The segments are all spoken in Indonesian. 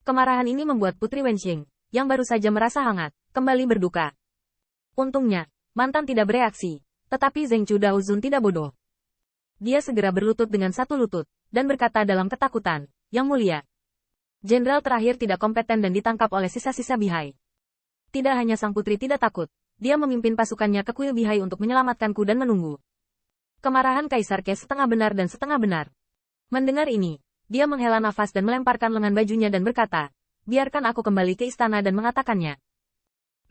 Kemarahan ini membuat Putri Wenxing, yang baru saja merasa hangat, kembali berduka. Untungnya, mantan tidak bereaksi, tetapi Zheng Chu Daozun tidak bodoh. Dia segera berlutut dengan satu lutut, dan berkata dalam ketakutan, Yang Mulia. Jenderal terakhir tidak kompeten dan ditangkap oleh sisa-sisa Bihai. Tidak hanya sang putri tidak takut, dia memimpin pasukannya ke kuil Bihai untuk menyelamatkanku dan menunggu. Kemarahan Kaisar Ke setengah benar dan setengah benar. Mendengar ini, dia menghela nafas dan melemparkan lengan bajunya dan berkata, biarkan aku kembali ke istana dan mengatakannya.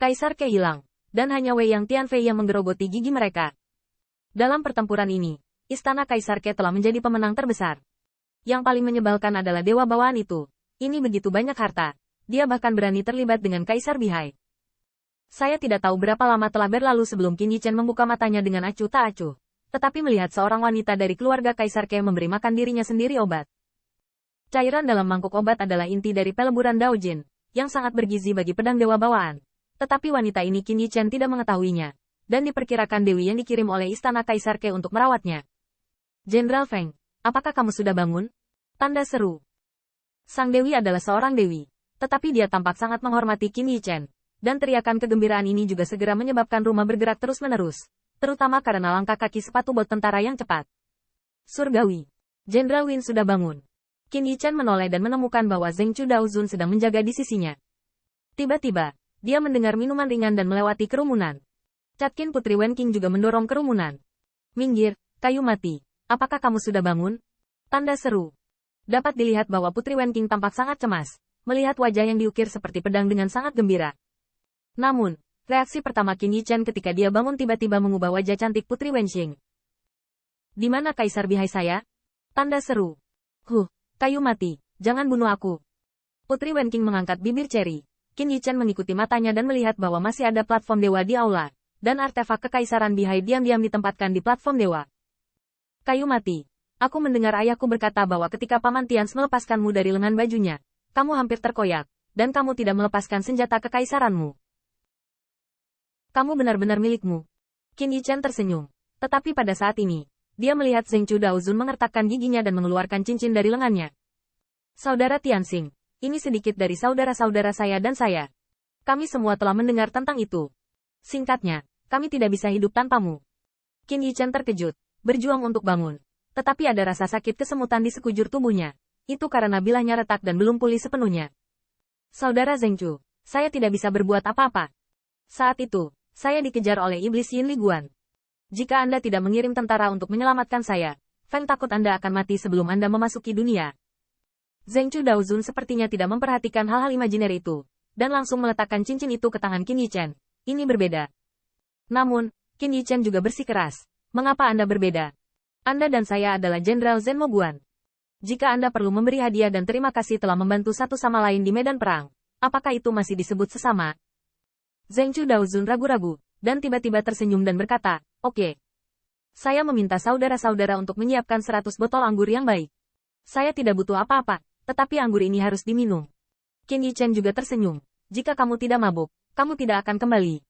Kaisar Ke hilang, dan hanya Wei Yang Tianfei yang menggerogoti gigi mereka. Dalam pertempuran ini, istana Kaisar Ke telah menjadi pemenang terbesar. Yang paling menyebalkan adalah dewa bawaan itu. Ini begitu banyak harta. Dia bahkan berani terlibat dengan Kaisar Bihai. Saya tidak tahu berapa lama telah berlalu sebelum Qin Yichen membuka matanya dengan acuh tak acuh. Tetapi melihat seorang wanita dari keluarga Kaisar Ke memberi makan dirinya sendiri obat. Cairan dalam mangkuk obat adalah inti dari peleburan Daojin, yang sangat bergizi bagi pedang dewa bawaan. Tetapi wanita ini Qin Yichen tidak mengetahuinya, dan diperkirakan dewi yang dikirim oleh istana Kaisar Ke untuk merawatnya. Jenderal Feng, apakah kamu sudah bangun? Tanda seru. Sang dewi adalah seorang dewi, tetapi dia tampak sangat menghormati Qin Yichen, dan teriakan kegembiraan ini juga segera menyebabkan rumah bergerak terus-menerus, terutama karena langkah kaki sepatu bot tentara yang cepat. Surgawi. Jenderal Win sudah bangun. Qin Yichen menoleh dan menemukan bahwa Zheng Chu Daozun sedang menjaga di sisinya. Tiba-tiba, dia mendengar minuman ringan dan melewati kerumunan. Catkin Putri Wenqing juga mendorong kerumunan. Minggir, kayu mati. Apakah kamu sudah bangun? Tanda seru. Dapat dilihat bahwa Putri Wenqing tampak sangat cemas, melihat wajah yang diukir seperti pedang dengan sangat gembira. Namun, reaksi pertama Qin Yichen ketika dia bangun tiba-tiba mengubah wajah cantik Putri Wenqing. Di mana Kaisar Bihai saya? Tanda seru. Kayu mati, jangan bunuh aku. Putri Wenqing mengangkat bibir ceri. Qin Yichen mengikuti matanya dan melihat bahwa masih ada platform dewa di aula, dan artefak kekaisaran Bihai diam-diam ditempatkan di platform dewa. Kayu mati. Aku mendengar ayahku berkata bahwa ketika Paman Tians melepaskanmu dari lengan bajunya, kamu hampir terkoyak, dan kamu tidak melepaskan senjata kekaisaranmu. Kamu benar-benar milikmu. Qin Yichen tersenyum. Tetapi pada saat ini, dia melihat Zheng Chu Daozun mengertakkan giginya dan mengeluarkan cincin dari lengannya. Saudara Tianxing, ini sedikit dari saudara-saudara saya dan saya. Kami semua telah mendengar tentang itu. Singkatnya, kami tidak bisa hidup tanpamu. Qin Yichen terkejut, berjuang untuk bangun. Tetapi ada rasa sakit kesemutan di sekujur tubuhnya. Itu karena bilahnya retak dan belum pulih sepenuhnya. Saudara Zheng Chu, saya tidak bisa berbuat apa-apa. Saat itu, saya dikejar oleh iblis Yin Liguan. Jika Anda tidak mengirim tentara untuk menyelamatkan saya, Feng takut Anda akan mati sebelum Anda memasuki dunia. Zheng Chu Daozun sepertinya tidak memperhatikan hal-hal imajiner itu, dan langsung meletakkan cincin itu ke tangan Qin Yichen. Ini berbeda. Namun, Qin Yichen juga bersikeras. Mengapa Anda berbeda? Anda dan saya adalah Jenderal Zhen Moguan. Jika Anda perlu memberi hadiah dan terima kasih telah membantu satu sama lain di medan perang, apakah itu masih disebut sesama? Zheng Chu Daozun ragu-ragu, dan tiba-tiba tersenyum dan berkata, oke. Saya meminta saudara-saudara untuk menyiapkan 100 botol anggur yang baik. Saya tidak butuh apa-apa, tetapi anggur ini harus diminum. Qin Yichen juga tersenyum. Jika kamu tidak mabuk, kamu tidak akan kembali.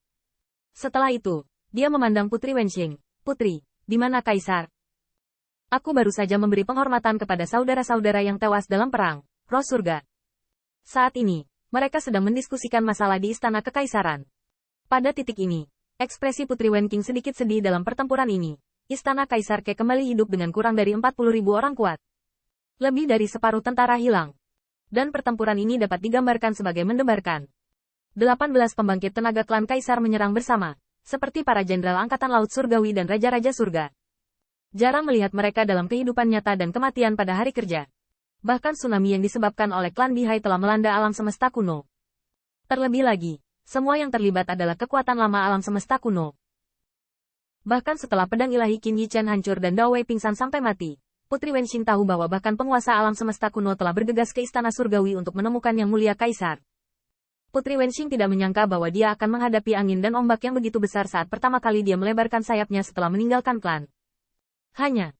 Setelah itu, dia memandang Putri Wenxing. Putri, di mana Kaisar? Aku baru saja memberi penghormatan kepada saudara-saudara yang tewas dalam perang, roh surga. Saat ini, mereka sedang mendiskusikan masalah di istana kekaisaran. Pada titik ini, ekspresi Putri Wenqing sedikit sedih dalam pertempuran ini. Istana Kaisar Ke kembali hidup dengan kurang dari 40.000 orang kuat. Lebih dari separuh tentara hilang. Dan pertempuran ini dapat digambarkan sebagai mendebarkan. 18 pembangkit tenaga klan Kaisar menyerang bersama, seperti para jenderal angkatan laut surgawi dan raja-raja surga. Jarang melihat mereka dalam kehidupan nyata dan kematian pada hari kerja. Bahkan tsunami yang disebabkan oleh klan Bihai telah melanda alam semesta kuno. Terlebih lagi, semua yang terlibat adalah kekuatan lama alam semesta kuno. Bahkan setelah pedang ilahi Qin Yichen hancur dan Dao Wei pingsan sampai mati, Putri Wenxing tahu bahwa bahkan penguasa alam semesta kuno telah bergegas ke istana surgawi untuk menemukan Yang Mulia Kaisar. Putri Wenxing tidak menyangka bahwa dia akan menghadapi angin dan ombak yang begitu besar saat pertama kali dia melebarkan sayapnya setelah meninggalkan klan. Hanya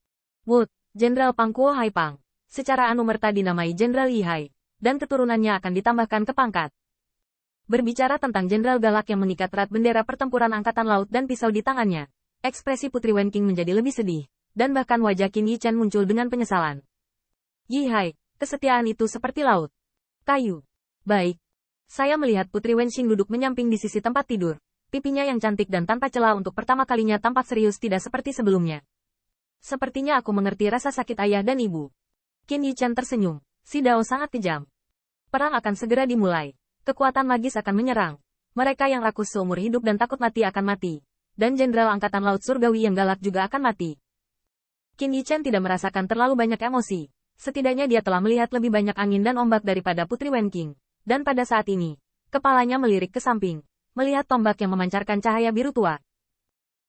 Wood, Jenderal Pang Kuo Hai Pang, secara anumerta dinamai Jenderal Yi Hai, dan keturunannya akan ditambahkan ke pangkat. Berbicara tentang Jenderal Galak yang mengikat erat bendera pertempuran angkatan laut dan pisau di tangannya, ekspresi Putri Wenqing menjadi lebih sedih, dan bahkan wajah Qin Yichen muncul dengan penyesalan. Yi Hai, kesetiaan itu seperti laut. Kayu. Baik. Saya melihat Putri Wenxing duduk menyamping di sisi tempat tidur. Pipinya yang cantik dan tanpa celah untuk pertama kalinya tampak serius tidak seperti sebelumnya. Sepertinya aku mengerti rasa sakit ayah dan ibu. Qin Yichen tersenyum. Si Dao sangat kejam. Perang akan segera dimulai. Kekuatan magis akan menyerang. Mereka yang rakus seumur hidup dan takut mati akan mati. Dan Jenderal Angkatan Laut Surgawi yang galak juga akan mati. Qin Yichen tidak merasakan terlalu banyak emosi. Setidaknya dia telah melihat lebih banyak angin dan ombak daripada Putri Wenqing. Dan pada saat ini, kepalanya melirik ke samping, melihat tombak yang memancarkan cahaya biru tua.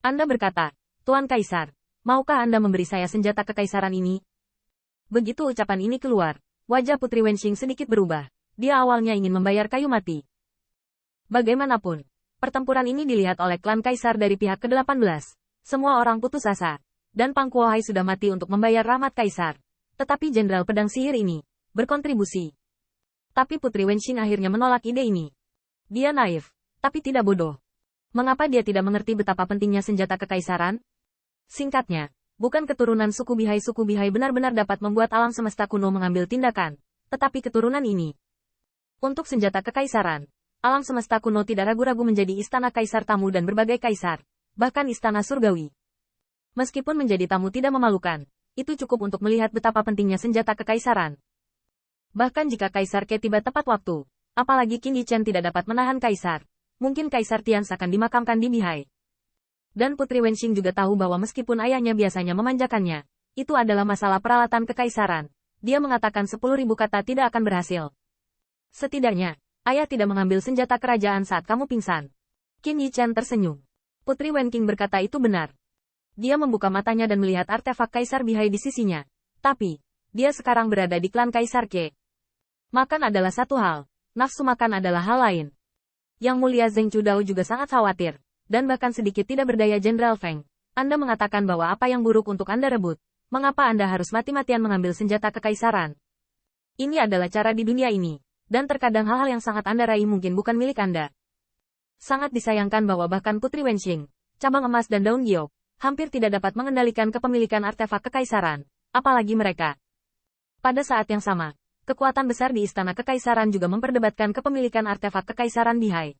Anda berkata, Tuan Kaisar, maukah Anda memberi saya senjata kekaisaran ini? Begitu ucapan ini keluar, wajah Putri Wenxing sedikit berubah. Dia awalnya ingin membayar kayu mati. Bagaimanapun, pertempuran ini dilihat oleh klan Kaisar dari pihak ke-18. Semua orang putus asa, dan Pang Kuohai sudah mati untuk membayar rahmat Kaisar. Tetapi Jenderal Pedang Sihir ini berkontribusi. Tapi Putri Wenxing akhirnya menolak ide ini. Dia naif, tapi tidak bodoh. Mengapa dia tidak mengerti betapa pentingnya senjata kekaisaran? Singkatnya, bukan keturunan suku Bihai benar-benar dapat membuat alam semesta kuno mengambil tindakan, tetapi keturunan ini. Untuk senjata kekaisaran, alam semesta kuno tidak ragu-ragu menjadi istana kaisar tamu dan berbagai kaisar, bahkan istana surgawi. Meskipun menjadi tamu tidak memalukan, itu cukup untuk melihat betapa pentingnya senjata kekaisaran. Bahkan jika Kaisar Ke tiba tepat waktu, apalagi Qin Yichen tidak dapat menahan Kaisar, mungkin Kaisar Tians akan dimakamkan di Bihai. Dan Putri Wenxing juga tahu bahwa meskipun ayahnya biasanya memanjakannya, itu adalah masalah peralatan kekaisaran. Dia mengatakan 10.000 kata tidak akan berhasil. Setidaknya, ayah tidak mengambil senjata kerajaan saat kamu pingsan. Qin Yichen tersenyum. Putri Wenqing berkata itu benar. Dia membuka matanya dan melihat artefak Kaisar Bihai di sisinya. Tapi, dia sekarang berada di klan Kaisar Ke. Makan adalah satu hal, nafsu makan adalah hal lain. Yang Mulia Zheng Chudao juga sangat khawatir, dan bahkan sedikit tidak berdaya Jenderal Feng. Anda mengatakan bahwa apa yang buruk untuk Anda rebut, mengapa Anda harus mati-matian mengambil senjata kekaisaran? Ini adalah cara di dunia ini, dan terkadang hal-hal yang sangat Anda raih mungkin bukan milik Anda. Sangat disayangkan bahwa bahkan Putri Wenxing, cabang emas dan daun giok, hampir tidak dapat mengendalikan kepemilikan artefak kekaisaran, apalagi mereka. Pada saat yang sama, kekuatan besar di Istana Kekaisaran juga memperdebatkan kepemilikan artefak Kekaisaran Bihai.